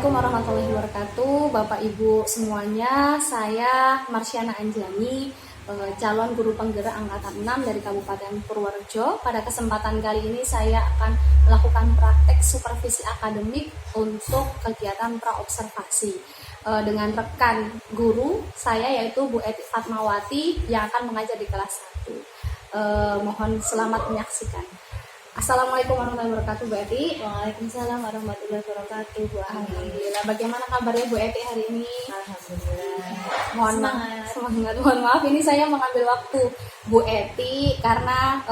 Assalamualaikum warahmatullahi wabarakatuh, Bapak Ibu semuanya. Saya Marsyana Anjani, calon guru penggerak angkatan 6 dari Kabupaten Purworejo. Pada kesempatan kali ini saya akan melakukan praktek supervisi akademik untuk kegiatan praobservasi dengan rekan guru saya, yaitu Bu Eti Fatmawati yang akan mengajar di kelas 1. Mohon selamat menyaksikan. Assalamualaikum warahmatullahi wabarakatuh, Bu Eti. Waalaikumsalam warahmatullahi wabarakatuh, Bu Ani. Alhamdulillah. Bagaimana kabarnya Bu Eti hari ini? Alhamdulillah. Mohon semangat. Mohon maaf ini saya mengambil waktu Bu Eti karena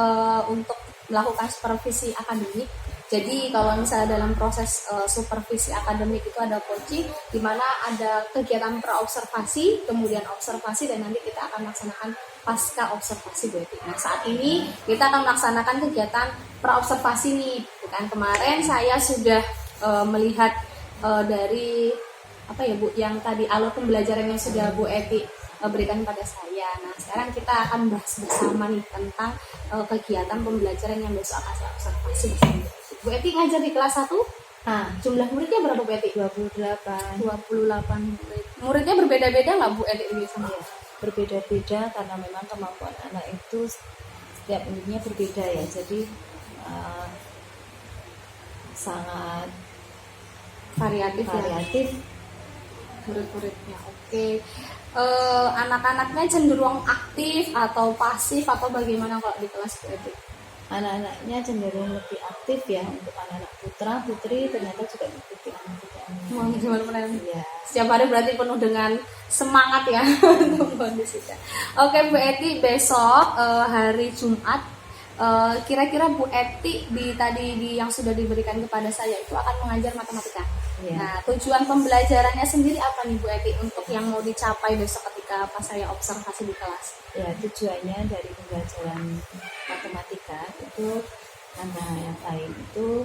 untuk melakukan supervisi akademik. Jadi kalau misalnya dalam proses supervisi akademik itu ada coaching, di mana ada kegiatan praobservasi, kemudian observasi, dan nanti kita akan melaksanakan pasca observasi, Bu Eti. Nah, saat ini kita akan melaksanakan kegiatan praobservasi nih. Kan kemarin saya sudah melihat dari apa ya Bu, yang tadi alur pembelajaran yang sudah Bu Eti berikan pada saya. Nah, sekarang kita akan bahas bersama nih tentang kegiatan pembelajaran yang besok akan saya observasi bersama. Bu Eti ngajar di kelas 1. Jumlah muridnya berapa, Bu Eti? 28 murid. Muridnya berbeda-beda nggak, Bu Eti, ini sama ya? Berbeda-beda karena memang kemampuan anak itu setiap muridnya berbeda ya. Jadi sangat variatif. Murid-muridnya. Oke. Anak-anaknya cenderung aktif atau pasif atau bagaimana kalau di kelas Bu Eti? Anak-anaknya cenderung lebih aktif ya. Untuk anak-anak putra putri ternyata juga mengikuti Gimana? ya. Setiap hari berarti penuh dengan semangat ya untuk kondisinya. Oke, Bu Eti, besok hari Jumat, kira-kira Bu Eti tadi yang sudah diberikan kepada saya itu akan mengajar matematika. Ya. Nah, tujuan pembelajarannya sendiri apa nih, Bu Eti, untuk yang mau dicapai besok ketika pas saya observasi di kelas? Ya, tujuannya dari pembelajaran matematika itu antara yang lain itu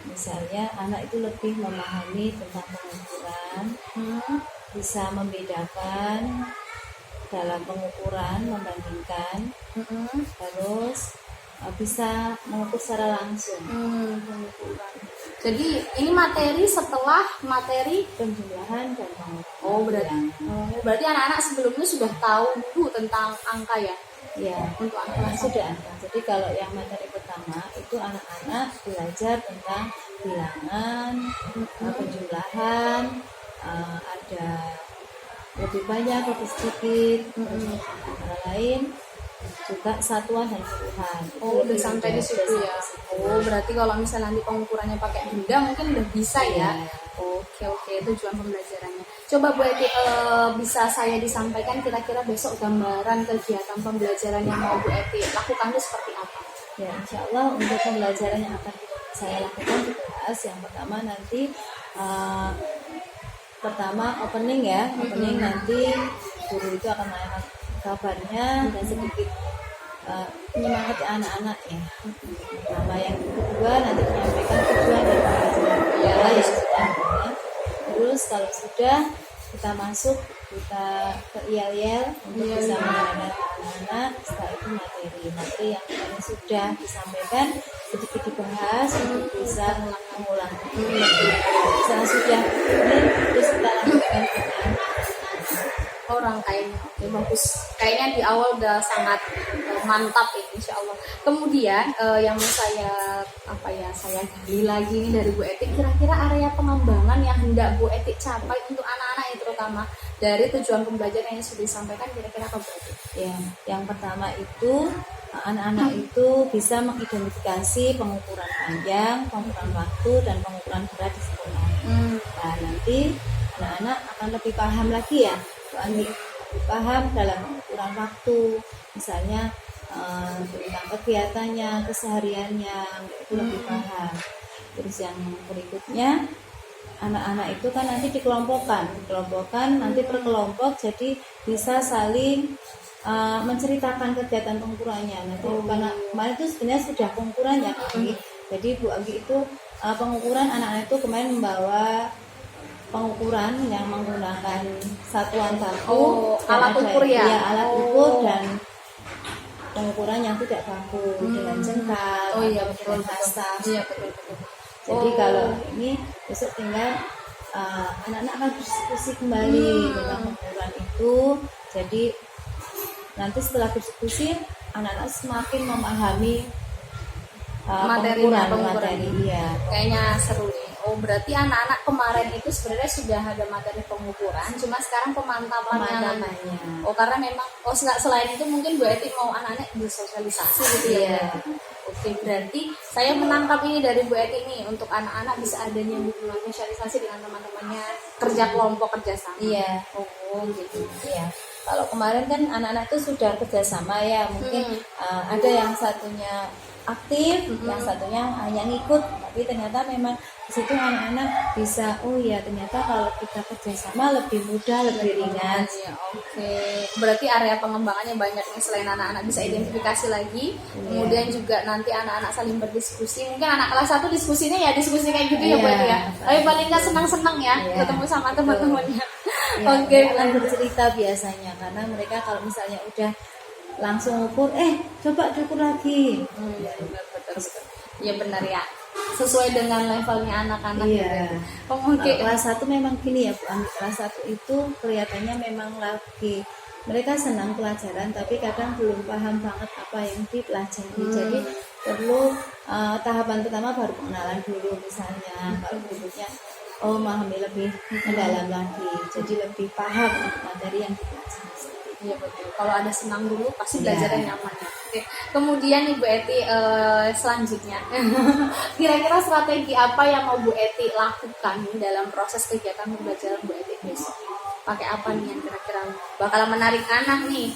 misalnya anak itu lebih memahami tentang pengukuran, bisa membedakan dalam pengukuran, membandingkan, terus bisa mengukur secara langsung. Pengukuran. Jadi ini materi setelah materi Penjumlahan dan pengukuran. Oh, berarti anak-anak sebelumnya sudah tahu dulu tentang angka ya? Ya, Untuk angka sudah. Jadi kalau yang materi pertama itu anak-anak belajar tentang bilangan, penjumlahan, ada lebih banyak, lebih sedikit, antara lain juga satuan dan puluhan. Oh, udah sampai di situ ya. Oh, berarti kalau misalnya nanti pengukurannya pakai benda mungkin udah bisa ya. Oke, tujuan pembelajarannya. Coba Bu Eti, bisa saya disampaikan kira-kira besok gambaran kegiatan pembelajaran yang mau Bu Eti lakukan itu seperti apa? Ya, insya Allah untuk pembelajaran yang akan saya lakukan di kelas yang pertama nanti opening ya. Opening nanti guru itu akan menanyakan kabarnya dan sedikit menyemangati anak-anak ya. Pertama, yang kedua nanti menyampaikan tujuan dari pembelajaran yang sudah. Terus kalau sudah kita masuk, kita ke IEL untuk bisa mengenalkan anak-anak. Setelah itu materi yang kemarin sudah disampaikan sedikit dibahas untuk bisa mengulang. Misalnya sudah ini terus kita lanjutkan dengan Rangkaiannya oke, bagus. Kayaknya di awal udah sangat mantap ini, insya Allah. Kemudian yang mau saya gali lagi nih dari Bu Eti, kira-kira area pengembangan yang hendak Bu Eti capai untuk anak-anak yang terutama dari tujuan pembelajaran yang sudah disampaikan, kira-kira apa, Bu Eti? Ya, yang pertama itu anak-anak itu bisa mengidentifikasi pengukuran panjang, pengukuran waktu, dan pengukuran berat di sekolah. Nah, nanti anak-anak akan lebih paham lagi ya, lebih paham dalam pengukuran waktu, misalnya tentang kegiatannya, kesehariannya, itu lebih paham. Terus yang berikutnya, anak-anak itu kan nanti dikelompokkan nanti per kelompok, jadi bisa saling menceritakan kegiatan pengukurannya. Nanti karena kemarin itu sebenarnya sudah pengukurannya kami. Jadi Bu Agi itu pengukuran anak-anak itu kemarin membawa pengukuran yang menggunakan satuan baku, alat ukur ya? Iya, alat ukur dan pengukuran yang tidak baku dengan jengkal, betul. kasta. Iya, betul. Jadi kalau ini besok tinggal anak-anak akan berdiskusi kembali tentang pengukuran itu. Jadi nanti setelah berdiskusi anak-anak semakin memahami Materinya, materi. Iya. Kayaknya seru nih. Oh, berarti anak-anak kemarin itu sebenarnya sudah ada materi pengukuran, cuma sekarang pemantapannya. Oh, karena memang selain itu mungkin Bu Eti mau anak-anak bersosialisasi gitu ya. Iya. Oke, berarti saya menangkap ini dari Bu Eti nih, untuk anak-anak bisa adanya hubungan sosialisasi dengan teman-temannya, kerja kelompok, kerjasama. Iya. Oh, gitu. Iya. Kalau kemarin kan anak-anak itu sudah kerjasama ya, mungkin ada yang satunya aktif, yang satunya hanya ngikut, tapi ternyata memang di situ anak-anak bisa, oh ya ternyata kalau kita kerjasama lebih mudah, lebih ringan. Ya, oke. Berarti area pengembangannya banyak nih, selain anak-anak bisa identifikasi lagi, kemudian juga nanti anak-anak saling berdiskusi. Mungkin anak kelas 1 diskusinya ya diskusi kayak gitu ya Bu Eti ya. Tapi paling nggak senang-senang ya ketemu sama teman-temannya. Ya, Oke, akan bercerita biasanya karena mereka kalau misalnya udah langsung ukur, coba diukur lagi. Ya, benar. Ya benar ya. Sesuai dengan levelnya anak-anak Iya. gitu. Mungkin Kelas 1 memang gini ya Bu Ami, kelas 1 itu kelihatannya memang lagi mereka senang pelajaran tapi kadang belum paham banget apa yang dipelajari. Jadi perlu tahapan pertama baru pengenalan dulu misalnya. Kalau berikutnya memahami lebih mendalam lagi, jadi lebih paham materi yang dipelajari. Iya betul. Kalau ada senang dulu pasti belajarnya nyaman ya. Oke. Kemudian nih Bu Eti, selanjutnya kira-kira strategi apa yang mau Bu Eti lakukan dalam proses kegiatan pembelajaran Bu Eti besok? Pakai apa nih yang kira-kira bakal menarik anak nih?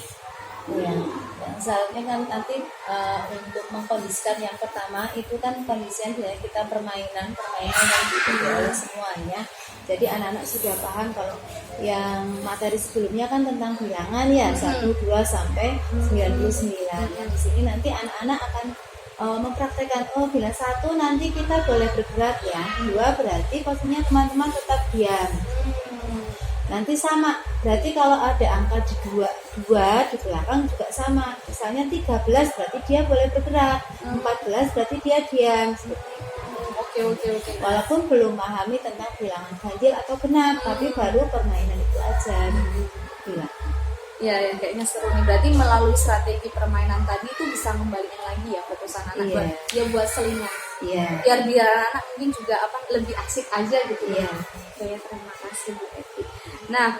Iya. Dan selanjutnya kan nanti untuk mengkondisikan yang pertama itu kan kondisinya dari kita permainan yang diikuti oleh semuanya. Jadi anak-anak sudah paham kalau yang materi sebelumnya kan tentang bilangan ya 1, 2 sampai 99. Yang di sini nanti anak-anak akan mempraktekkan bila 1 nanti kita boleh bergerak ya, 2 berarti posisinya teman-teman tetap diam. Nanti sama, berarti kalau ada angka di 2 di belakang juga sama. Misalnya 13 berarti dia boleh bergerak, 14 berarti dia diam. Oke. Walaupun belum memahami tentang bilangan ganjil atau genap, tapi baru permainan itu aja. Gila. Ya, kayaknya seru nih. Berarti melalui strategi permainan tadi itu bisa ngembaliin lagi ya fokus anak buat selingan. Iya. Biar anak mungkin juga lebih asik aja gitu ya. Iya. Terima kasih Bu Eti. Nah,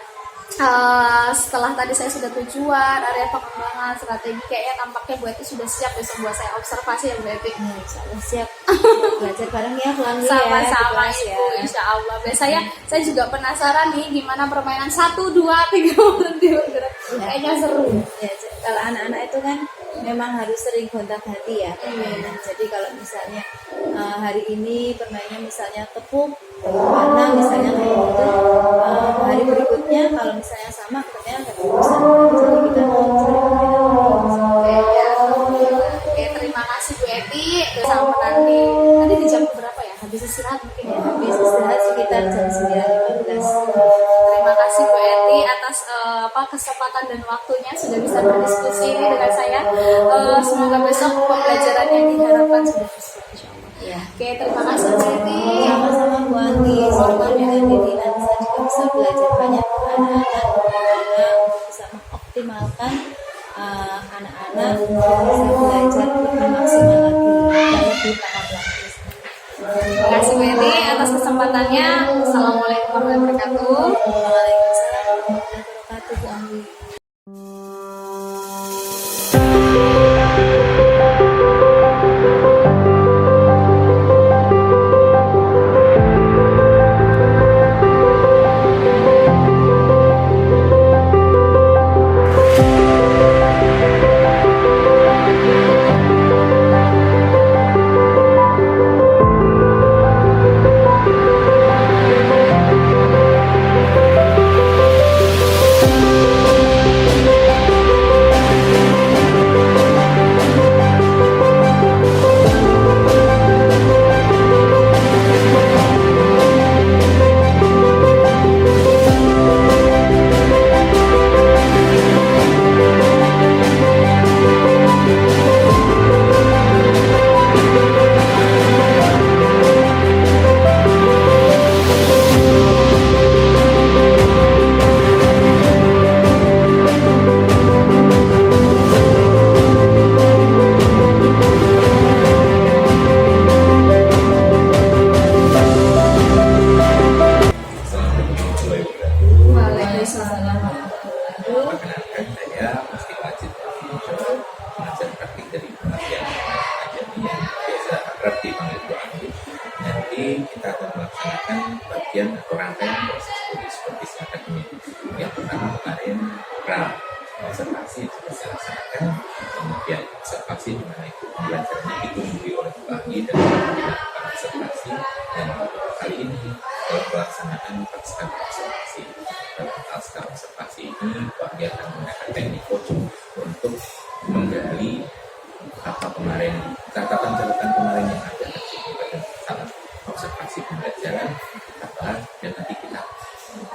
setelah tadi saya sudah tujuan, area pengembangan, strategi, kayaknya tampaknya Bu Eti sudah siap besok buat saya observasi ya Bu Eti. Insya Allah siap. Belajar bareng ya pulang ya. Sama-sama Ibu, Insya Allah. Saya juga penasaran nih gimana permainan 1, 2, 3 berhenti bergerak. Kayaknya seru. Ya, kalau anak-anak itu kan memang harus sering gonta-ganti ya permainan. Jadi kalau misalnya hari ini permainnya misalnya tepuk warna misalnya kayak gitu, hari berikutnya kalau misalnya sama permainan nggak bisa. Jadi kita mau cari permainan. Oke, terima kasih Bu Eti. Sama nanti di jam berapa ya? Habis istirahat mungkin ya. Habis istirahat sekitar jam 9.15. Terima kasih Bu Eti atas kesempatan dan waktunya sudah bisa berdiskusi ini dengan saya. Semoga besok pembelajarannya diharapkan sudah bisa. Ya. Oke, terima kasih Bu Eti. Sama-sama Bu Andi. Semoga dengan ini nanti saya juga bisa belajar banyak anak-anak bagaimana bisa mengoptimalkan anak-anak bisa belajar lebih maksimal lagi dan lebih paham lagi. Terima kasih Bu Eti atas kesempatannya. Assalamualaikum warahmatullahi wabarakatuh. Waalaikumsalam warahmatullahi wabarakatuh Bu Andi. Yang pertama kemarin pra observasi sudah dilaksanakan, kemudian observasi di mana itu pembelajarannya ditunjukkan oleh Bu Ahli dan melakukan observasi, dan kali ini pelaksanaan pasca observasi. Dalam pasca observasi ini Bu Ahli akan menggunakan teknik coaching untuk menggali apa kemarin catatan-catatan kemarin yang ada terjadi pada saat observasi pembelajaran apa, dan nanti kita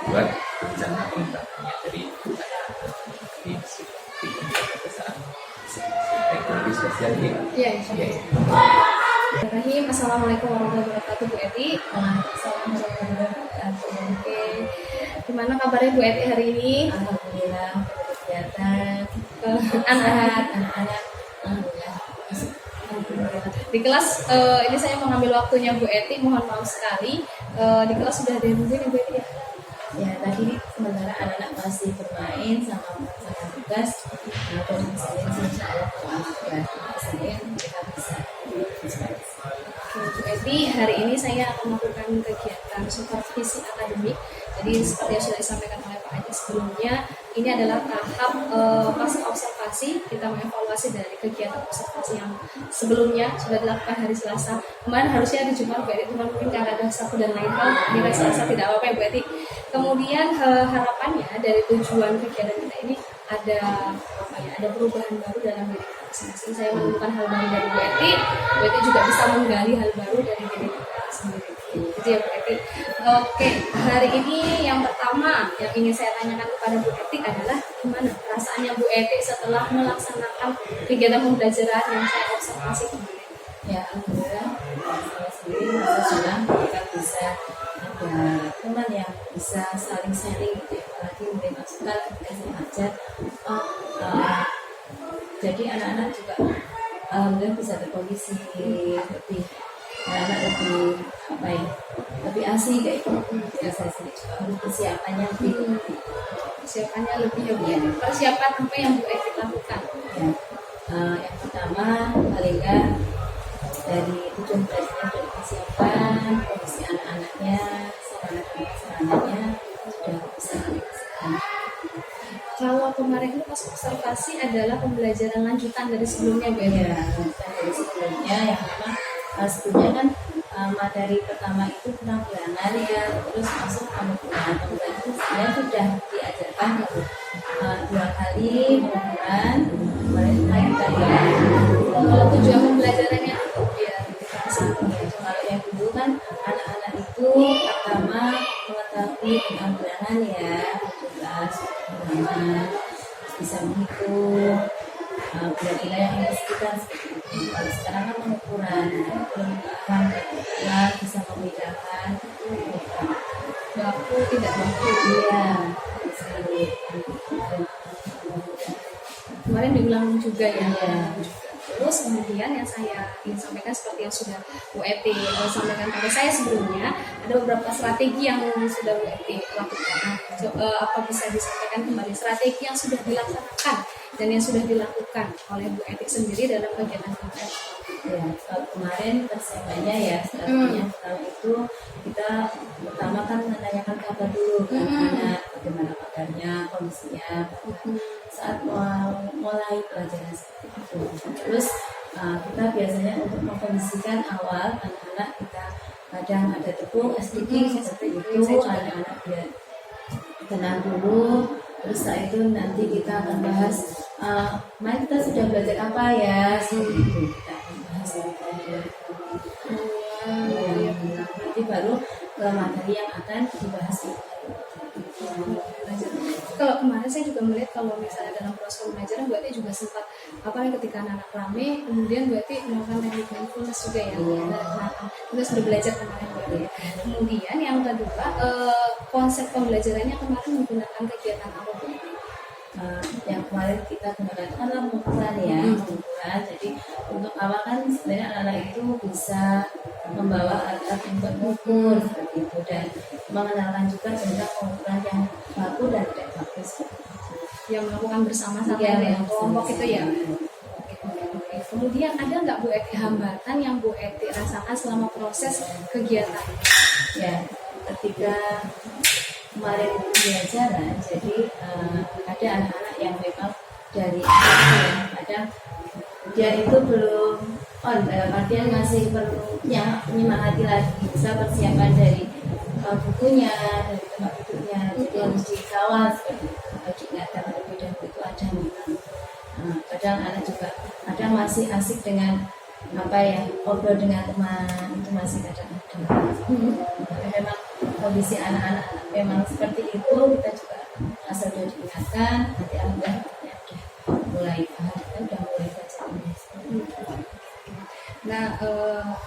buat rencana pengembangannya dari di pemeriksaan ekonomi sosial ya. Iya, Bismillahirrahmanirrahim. Assalamualaikum warahmatullahi wabarakatuh, Bu Eti. Assalamualaikum warahmatullahi wabarakatuh. Oke, gimana kabarnya Bu Eti hari ini? Alhamdulillah kegiatan Anak-anak alhamdulillah. di kelas ini saya mengambil waktunya Bu Eti, mohon maaf sekali. Di kelas sudah ada yang nungguin ya Bu Eti ya? Ya, tadi sementara anak-anak masih bermain sama melaksanakan tugas, dan misalnya insya Allah kalau anak sudah selesai kita bisa. Oke, Bu Eti, hari ini saya akan melakukan kegiatan supervisi akademik. Jadi seperti yang sudah disampaikan oleh Pak Adi sebelumnya, ini adalah tahap pasca observasi. Kita mengevaluasi dari kegiatan observasi yang sebelumnya sudah dilakukan hari Selasa. Kemarin harusnya di Jumat, Bu Eti, teman mungkin karena ada satu dan lain hal, di hari Selasa tidak apa-apa ya Bu Eti. Kemudian harapannya dari tujuan kegiatan kita ini ada apa ya? Ada perubahan baru dalam diri kita masing-masing. Saya menemukan hal baru dari Bu Eti juga bisa menggali hal baru dari diri kita sendiri. Gitu ya Bu Eti. Oke, hari ini yang pertama yang ingin saya tanyakan kepada Bu Eti adalah gimana perasaannya Bu Eti setelah melaksanakan kegiatan pembelajaran yang saya observasi kemarin. Ya, alhamdulillah saya sendiri merasa senang kita bisa ada teman yang bisa saling sharing gitu ya, apalagi memberi masukan ketika saya ajar. Jadi anak-anak juga alhamdulillah bisa berkondisi lebih, anak-anak lebih apa ya, lebih asik kayak gitu. Ya, saya sendiri juga harus persiapannya lebih. Persiapannya lebih ya Bu Eti. Persiapan apa yang Bu Eti lakukan? Ya, yang pertama paling enggak dari tujuan belajarnya sudah dipersiapkan, kondisi anak-anaknya, sarananya sudah bisa dipersiapkan. Kalau kemarin itu pas observasi adalah pembelajaran lanjutan dari sebelumnya Bu Eti. Ya, lanjutan dari sebelumnya yang memang sebelumnya kan materi pertama itu tentang bilangan ya, terus masuk pengukuran. Pengukuran itu sebenarnya sudah diajarkan gitu, 2 kali pengukuran, kemarin tadi. Kalau tujuan pembelajarannya itu biar kita bisa Kalau yang dulu kan anak-anak itu pertama mengetahui tentang bilangan ya, jelas bilangan, bisa menghitung benda-benda yang ada sekitar seperti itu. Kalau sekarang kan pengukuran, belum paham pengukuran, bisa membedakan baku tidak baku. iya sekali. Kemarin diulang juga ya. Iya. Terus kemudian yang saya ingin sampaikan seperti yang sudah Bu Eti sampaikan pada saya sebelumnya, ada beberapa strategi yang sudah Bu Eti lakukan. Apa bisa disampaikan kembali strategi yang sudah dilaksanakan dan yang sudah dilakukan oleh Bu Eti sendiri dalam kegiatan kita? Ya, kalau kemarin persiapannya ya strateginya pertama itu kita pertama kan menanyakan kabar dulu ke anak, bagaimana kabarnya, kondisinya saat mulai pelajaran seperti itu. Terus kita biasanya untuk mengkondisikan awal anak-anak kita kadang ada tepung sedikit seperti itu, anak-anak biar tenang dulu. Terus setelah itu nanti kita akan bahas kemarin kita sudah belajar apa ya, seperti itu kita akan bahas nanti baru ke materi yang akan dibahas itu. Kalau kemarin saya juga melihat kalau misalnya dalam proses pembelajaran Bu Eti juga sempat ketika anak-anak rame, kemudian Bu Eti melakukan teknik mindfulness juga ya. Kita sudah belajar kemarin Bu Eti ya. Kemudian yang kedua, konsep pembelajarannya kemarin menggunakan kegiatan apa Bu Eti? Yang kemarin kita gunakan itu kan pengukuran ya, pengukuran. Jadi untuk awal kan sebenarnya anak-anak itu bisa membawa alat untuk mengukur seperti itu dan mengenalkan juga tentang pengukuran yang baku dan tidak baku seperti itu. Yang melakukan bersama-sama Ya, ya, kelompok itu ya. Oke. Kemudian ada nggak Bu Eti hambatan yang Bu Eti rasakan selama proses kegiatan? Ya, ketika kemarin pembelajaran, jadi ada anak-anak yang memang dari kadang dia itu belum on, dalam artian masih perlu menyemangati lagi, bisa persiapan dari bukunya, dari tempat duduknya, jadi harus dikawal seperti itu, diingatkan terlebih dahulu itu ada memang. Kadang anak juga kadang masih asik dengan ngobrol dengan teman, itu masih kadang ada. Tapi memang kondisi anak-anak memang seperti itu, kita juga asal sudah diingatkan, nanti alhamdulillah ya udah mulai paham, kita udah mulai belajar ini. Nah,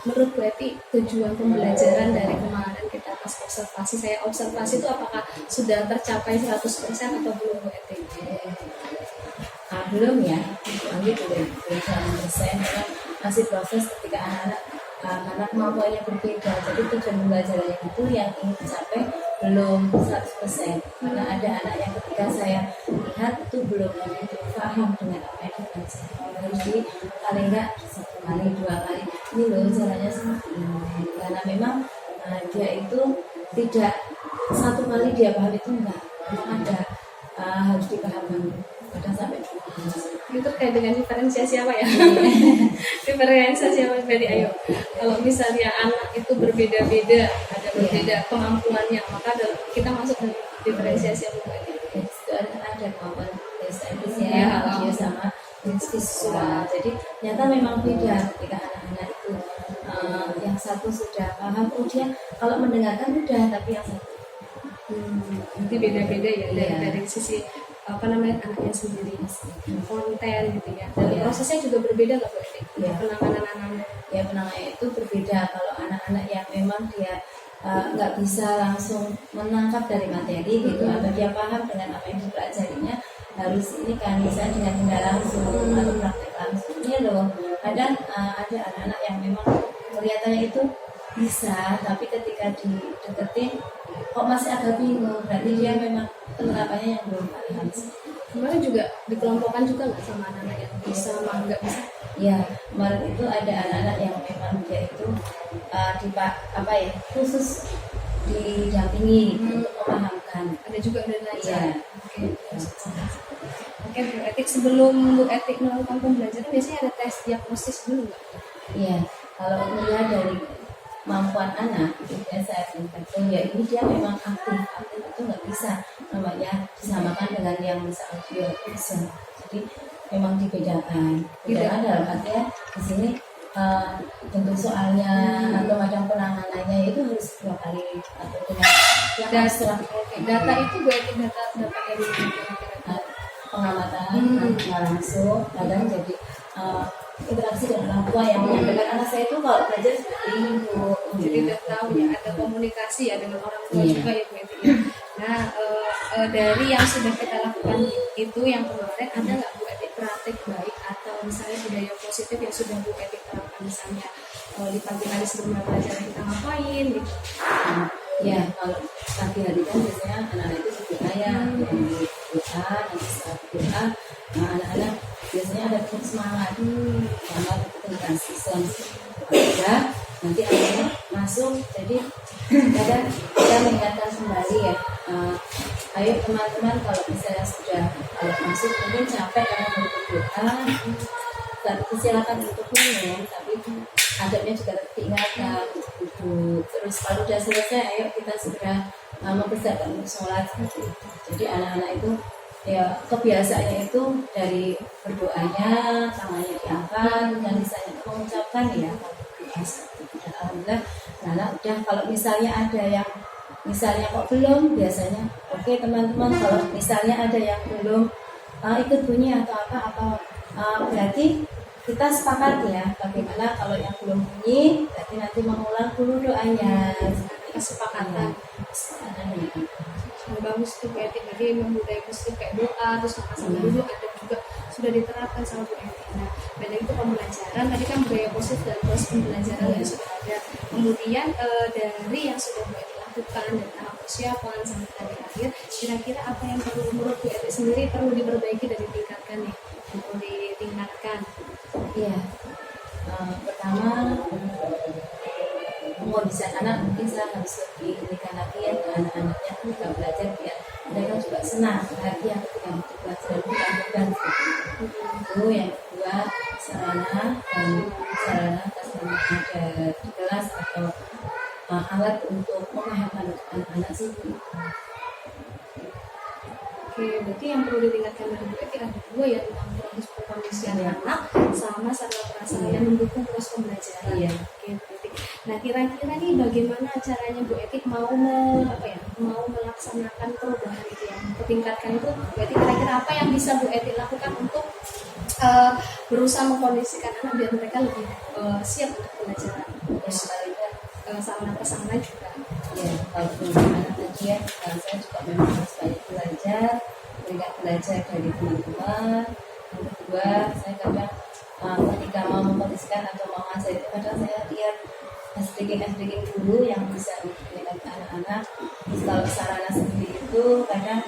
menurut Bu Eti, tujuan pembelajaran dari kemarin kita pas observasi, saya observasi itu apakah sudah tercapai 100% atau belum Bu Eti? Belum ya, lagi belum 100%, memang masih proses ketika anak-anak karena kemampuannya berbeda, jadi tujuan pembelajarannya itu yang ingin dicapai belum 100%, karena ada anak yang ketika saya lihat itu belum begitu paham dengan apa yang dibelajar, harus paling enggak 1 kali 2 kali ini loh caranya seperti ini, karena memang dia itu tidak 1 kali dia paham itu enggak ada, harus dipahami kadang sampai itu terkait dengan diferensiasi apa ya? Diferensiasi apa? Berarti ayo, kalau misalnya anak itu berbeda-beda, ada berbeda kemampuannya, maka kita masuk ke diferensiasi apa lagi? Itu ada kemampuan dia sama visual. Jadi ternyata memang beda ketika anak-anak itu yang satu sudah paham, dia kalau mendengarkan mudah, tapi yang satu nanti beda-beda ya dari sisi anaknya sendiri, konten gitu ya, dan prosesnya juga berbeda nggak Bu Eti? Penanganan anak-anak penanganannya itu berbeda. Kalau anak-anak yang memang dia nggak bisa langsung menangkap dari materi gitu, atau dia paham dengan apa yang dipelajarinya, harus ini kan bisa dengan benda langsung atau praktek langsung. Ini loh, kadang ada anak-anak yang memang kelihatannya itu bisa, tapi ketika dideketin kok masih agak bingung, berarti dia memang penerapannya yang belum paham. Kemarin juga dikelompokkan juga nggak sama anak-anak yang bisa sama nggak bisa? Ya, kemarin itu ada anak-anak yang memang dia itu khusus didampingi untuk memahamkan. Ada juga dari Iya. Oke, Bu Eti, sebelum Bu Eti melakukan pembelajaran biasanya ada tes diagnosis dulu nggak? Iya, kalau melihat dari kemampuan anak itu saya tingkatkan, ya ini dia memang aktif itu nggak bisa namanya disamakan dengan yang bisa audio bisa, jadi memang dibedakan dalam artinya di sini bentuk soalnya atau macam penanganannya itu harus 2 kali atau dengan yang data itu berarti data dari pengamatan langsung, kadang jadi interaksi dengan orang tua yang menyampaikan anak saya itu kalau belajar seperti ini Bu. Jadi udah tahu ya, ada komunikasi ya dengan orang tua juga ya Bu Eti. Nah, dari yang sudah kita lakukan itu yang kemarin, ada nggak Bu Eti praktek baik atau misalnya budaya positif yang sudah Bu Eti terapkan, misalnya di pagi hari sebelum belajar kita ngapain gitu? Ya, kalau pagi hari kan biasanya anak-anak itu berdoa ya, doa, nanti setelah doa, anak-anak biasanya ada semangat, semangat tentang season, nanti akhirnya masuk, jadi kadang kita mengingatkan kembali ya, ayo teman-teman kalau misalnya sudah masuk mungkin capek karena baru berdoa, tapi silakan untuk minum, tapi adabnya juga diingatkan duduk. Terus kalau sudah selesai, ayo kita segera mempersiapkan untuk sholat. Jadi anak-anak itu ya kebiasaannya itu dari berdoanya, tangannya diangkat, dan misalnya mengucapkan ya. Dan alhamdulillah, anak udah kalau misalnya ada yang misalnya kok belum, biasanya oke teman-teman, kalau misalnya ada yang belum ikut bunyi atau apa berarti kita sepakat ya bagaimana kalau yang belum bunyi, berarti nanti mengulang dulu doanya. Kesepakatan. Bagus tuh Bu Eti, jadi budaya positif kayak doa, terus makan sambil duduk, ada juga sudah diterapkan sama Bu Eti. Nah, beda itu pembelajaran, tadi kan budaya positif dan proses pembelajaran yang sudah ada. Kemudian dari yang sudah Bu Eti lakukan dari tahap persiapan sampai tadi akhir, kira-kira apa yang perlu menurut Bu Eti sendiri perlu diperbaiki dan ditingkatkan nih? Perlu ditingkatkan. Iya. Pertama, pengondisian anak mungkin saya harus lebih lagi ya anak-anaknya ketika belajar biar mereka juga senang bahagia ketika untuk belajar dan bukan beban itu. Yang kedua, sarana ada di kelas atau alat untuk memahami anak-anak sih. Oke, berarti yang perlu ditingkatkan dari Bu Eti ada dua ya, tentang proses pengkondisian anak sama sarana prasarana yang mendukung proses pembelajaran. Iya. Oke, berarti. Nah, kira-kira nih bagaimana caranya Bu Eti mau mau melaksanakan perubahan itu yang ditingkatkan itu? Berarti kira-kira apa yang bisa Bu Eti lakukan untuk berusaha mengkondisikan anak biar mereka lebih siap untuk pelajaran? Yang paling Sarana prasarana juga. ya kalau anak tadi ya saya juga memang harus banyak belajar dari teman-teman. Yang kedua, saya kadang ketika mau mengkondisikan atau mau ngajar itu kadang saya lihat sedikit dulu yang bisa dengan anak-anak. Terus kalau sarana sendiri itu kadang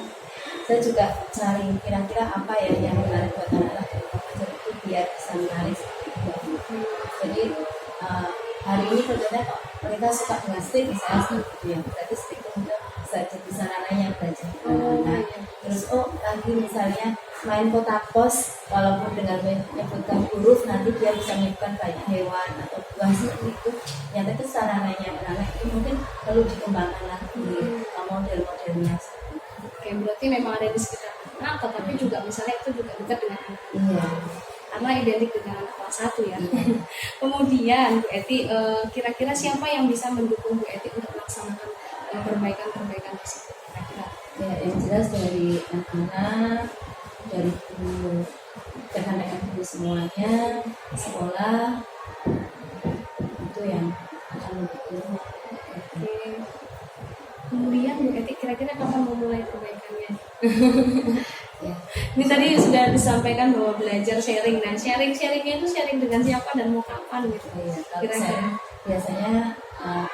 saya juga cari kira-kira apa ya yang menarik buat anak-anak ngajar itu biar bisa menarik. Jadi hari ini ternyata kok mereka suka dengan stick misalnya seperti ya, berarti stick itu bisa jadi sarananya belajar anak-anak. Terus lagi misalnya main kotak pos, walaupun dengan menyebutkan huruf nanti dia bisa menyebutkan banyak hewan atau buah seperti itu. Ternyata itu sarananya anak-anak itu mungkin perlu dikembangkan lagi model-modelnya. Oke, berarti memang ada di sekitar anak, tetapi juga misalnya itu juga dekat dengan anak. Iya. Karena identik dengan anak kelas 1 ya. Kemudian Bu Eti, kira-kira siapa yang bisa mendukung Bu Eti untuk melaksanakan perbaikan-perbaikan tersebut kira-kira? Ya, yang jelas dari anak-anak, dari guru, rekan-rekan guru semuanya, sekolah, itu yang akan mendukung. Oke. Kemudian Bu Eti, kira-kira kapan mau mulai perbaikannya? Ya. Ini tadi sudah disampaikan bahwa belajar sharing. Nah, sharingnya itu sharing dengan siapa dan mau kapan gitu? Iya, kalau Kira-kira. saya biasanya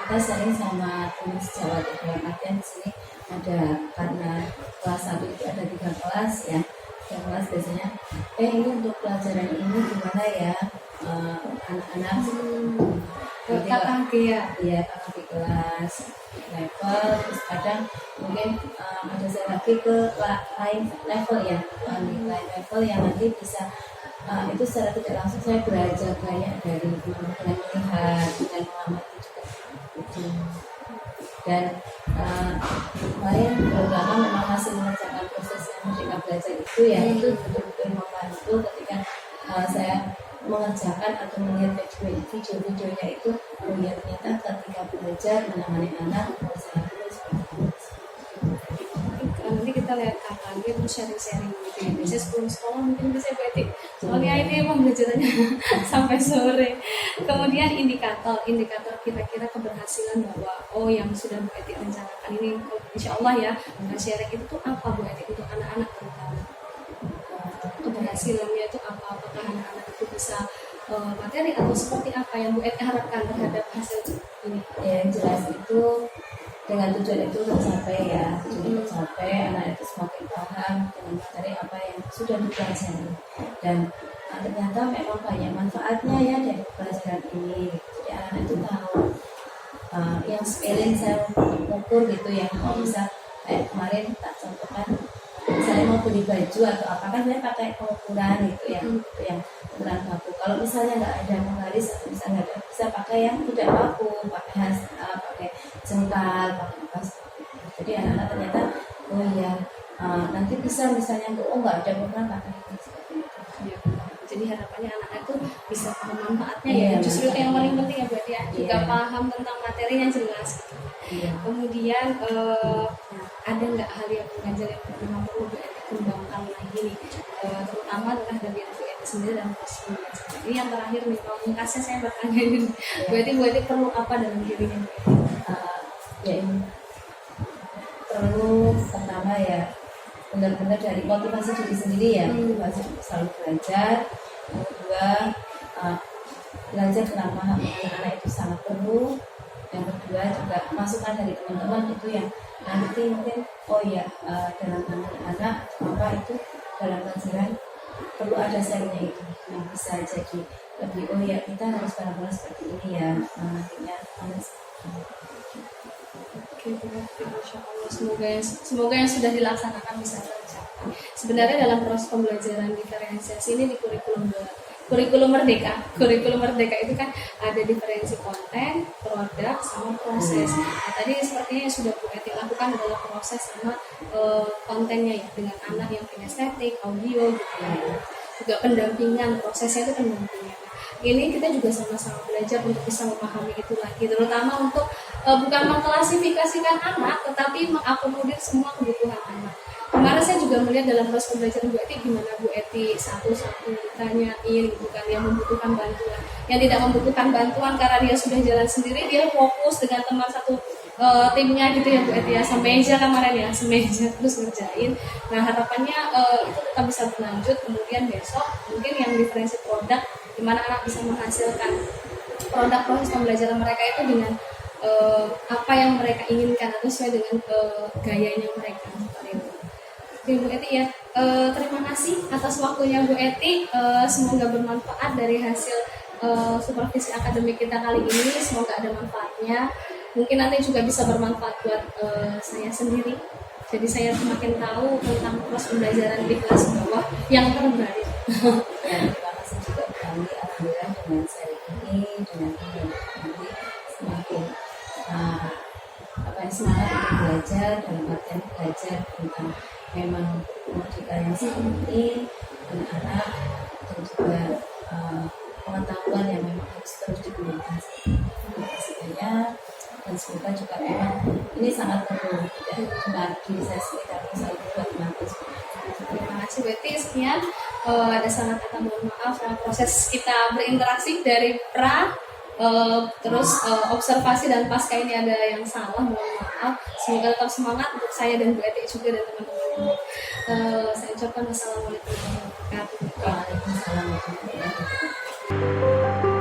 kita sering sama teman sejawat dalam artian di sini ada, karena kelas 1 itu ada 3 kelas ya. 3 kelas biasanya ini untuk pelajaran ini gimana ya anak-anak KKG ya. Iya, kakak di kelas level, terus kadang mungkin ada saya lagi ke lain level ya, lain level yang nanti bisa itu secara tidak langsung saya belajar banyak dari dengan melihat, dengan mengamati juga gitu. Dan kemarin pertama memang masih mengerjakan proses yang ketika belajar itu ya, itu betul-betul membantu ketika saya mengerjakan atau melihat video-videonya itu, melihat ternyata ketika belajar menangani anak saya Nanti kita lihat KKG terus sharing-sharing gitu ya. Biasanya sebelum sekolah mungkin bisa berarti. Soalnya ini emang belajarannya sampai sore. Kemudian indikator kira-kira keberhasilan bahwa yang sudah Bu Eti rencanakan ini, insya Allah ya, sharing itu tuh apa Bu Eti untuk anak-anak terutama? Keberhasilannya itu apa? Apakah anak-anak itu bisa materi atau seperti apa yang Bu Eti harapkan terhadap hasil ini? Ya, yang jelas itu dengan tujuan itu tercapai ya, anak itu semakin paham dengan materi apa yang sudah dipelajari, dan ternyata memang banyak manfaatnya ya dari pelajaran ini. Jadi anak-anak itu tahu yang sepele saya ukur gitu ya, mau bisa kayak kemarin tak contohkan, saya mau beli baju atau apa kan saya pakai pengukuran gitu ya, itu yang ukuran baku. Kalau misalnya nggak ada penggaris atau misalnya nggak ada, bisa pakai yang tidak baku, pakai pakai jengkal, pakai apa seperti itu. Jadi anak-anak ternyata nanti bisa misalnya nggak ada ukuran pakai ini seperti itu. Ya, jadi harapannya anak-anak itu bisa paham manfaatnya Iya, ya. Justru itu yang paling manfaatnya. penting ya berarti ya. Juga Iya. paham tentang materinya jelas. Iya. Kemudian ada nggak hal yang mengajar yang memang perlu dikembangkan lagi nih, terutama adalah dari Bu Eti sendiri dan proses pembelajaran. Ini yang terakhir nih, pamungkasnya saya bertanya ini, Bu Eti perlu apa dalam dirinya Bu Eti? Ya ini perlu pertama ya benar-benar dari motivasi diri sendiri ya, motivasi untuk selalu belajar. Yang kedua, belajar tentang paham anak-anak itu sangat perlu. Yang kedua juga masukan dari teman-teman itu yang nanti mungkin dalam anak-anak apa itu dalam pelajaran perlu ada sharingnya itu yang bisa jadi lebih kita harus benar-benar seperti ini ya nantinya. Oke, berarti Masya Allah. Semoga yang sudah dilaksanakan bisa tercapai. Sebenarnya dalam proses pembelajaran diferensiasi ini di kurikulum merdeka. Kurikulum merdeka itu kan ada diferensi konten, produk, sama proses. Nah, tadi sepertinya yang sudah Bu Eti lakukan adalah proses sama kontennya ya, dengan anak yang kinestetik, audio gitu ya. Juga pendampingan, prosesnya itu pendampingan. Ini kita juga sama-sama belajar untuk bisa memahami itu lagi, terutama untuk bukan mengklasifikasikan anak, tetapi mengakomodir semua kebutuhan anak. Kemarin saya juga melihat dalam proses pembelajaran Bu Eti gimana Bu Eti satu-satu ditanyain gitu kan, yang membutuhkan bantuan, yang tidak membutuhkan bantuan karena dia sudah jalan sendiri, dia fokus dengan teman satu timnya gitu ya Bu Eti ya, semeja kemarin ya, semeja terus ngerjain. Nah harapannya itu tetap bisa berlanjut, kemudian besok mungkin yang diferensi produk, dimana anak bisa menghasilkan produk proses pembelajaran mereka itu dengan apa yang mereka inginkan atau sesuai dengan gayanya mereka seperti itu. Oke Bu Eti ya, terima kasih atas waktunya Bu Eti. Semoga bermanfaat dari hasil supervisi akademik kita kali ini. Semoga ada manfaatnya. Mungkin nanti juga bisa bermanfaat buat saya sendiri. Jadi saya semakin tahu tentang proses pembelajaran di kelas bawah yang terbaik. Dan terima kasih juga kami alhamdulillah dengan seri ini, dengan nanti semakin semangat untuk belajar, dalam artian belajar tentang memang merdeka yang seperti anak-anak, dan juga pengetahuan yang memang harus terus digunakan. Terima kasih banyak, dan semoga juga memang ini sangat perlu, tidak cuma di sesi tapi selalu buat mahasiswa. Terima kasih Bu Eti. Sekian ada salah kata mohon maaf dalam proses kita berinteraksi dari terus observasi dan pasca ini ada yang salah, mohon maaf. Semoga tetap semangat untuk saya dan Bu Eti juga dan teman-teman. Saya ucapkan wassalamualaikum warahmatullahi wabarakatuh. Waalaikumsalam warahmatullahi wabarakatuh.